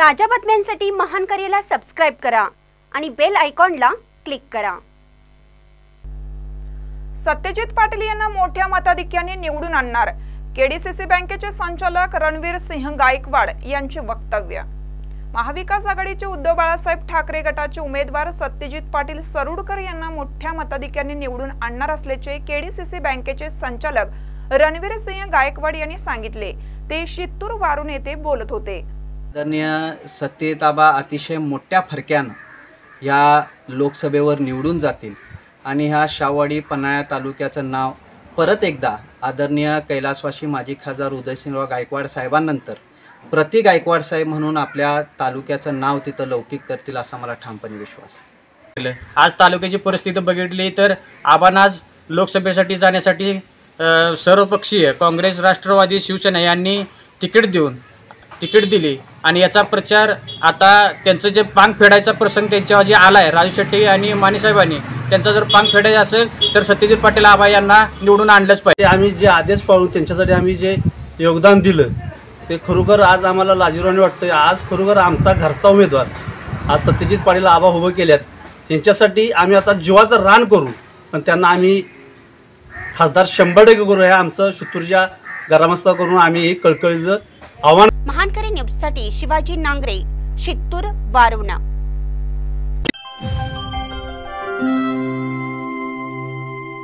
ताज्या बातम्यांसाठी महान करेला सबस्क्राइब करा आणि बेल आयकॉनला क्लिक करा। सत्यजित पाटील यांना मोठ्या मताधिक्याने निवडून आणणार, केडीसीसी बँकेचे संचालक रणवीर सिंह गायकवाड यांचे वक्तव्य। महाविकास आघाडीचे उद्धव बाळासाहेब ठाकरे गटाचे उमेदवार सत्यजित पाटील सरुडकर यांना मोठ्या मताधिक्याने निवडून आणणार असल्याचे केडीसीसी बँकेचे संचालक रणवीर सिंह गायकवाड यांनी सांगितले। ते शित्तूर वारून येथे बोलत होते। आदरणीय सत्यताबा अतिशय मोठ्या फरक्यानं या लोकसभेवर निवडून जातील आणि ह्या शाहवाडी पन्हाळा तालुक्याचं नाव परत एकदा आदरणीय कैलासवासी माजी खासदार उदयसिंहराव गायकवाड साहेबांनंतर प्रति गायकवाड साहेब म्हणून आपल्या तालुक्याचं नाव तिथं लौकिक करतील असा मला ठामपणे विश्वास आहे। आज तालुक्याची परिस्थिती बघितली तर आबांना आज लोकसभेसाठी जाण्यासाठी सर्वपक्षीय काँग्रेस, राष्ट्रवादी, शिवसेना यांनी तिकीट दिली आणि याचा प्रचार आता त्यांचं जे पांग फेडायचा प्रसंग त्यांच्यावर जे आला आहे, राजू शेट्टी आणि माने साहेबांनी त्यांचा जर पांग फेडायचा असेल तर सत्यजित पाटील आबा यांना निवडून आणलंच पाहिजे। आम्ही जे आदेश पाळून त्यांच्यासाठी आम्ही जे योगदान दिलं ते खरोखर आज आम्हाला लाजिरवाणी वाटतं। आज खरोखर आमचा घरचा उमेदवार आज सत्यजित पाटील आबा उभं केल्यात, त्यांच्यासाठी आम्ही आता जीवाचं रान करू, पण त्यांना आम्ही खासदार 100% करू हे आमचं शित्तूरच्या ग्रामस्थ करून आम्ही कळकळीचं आव्हान। महान करे न्यूजसाठी शिवाजी नांगरे, शित्तूर वारुणा।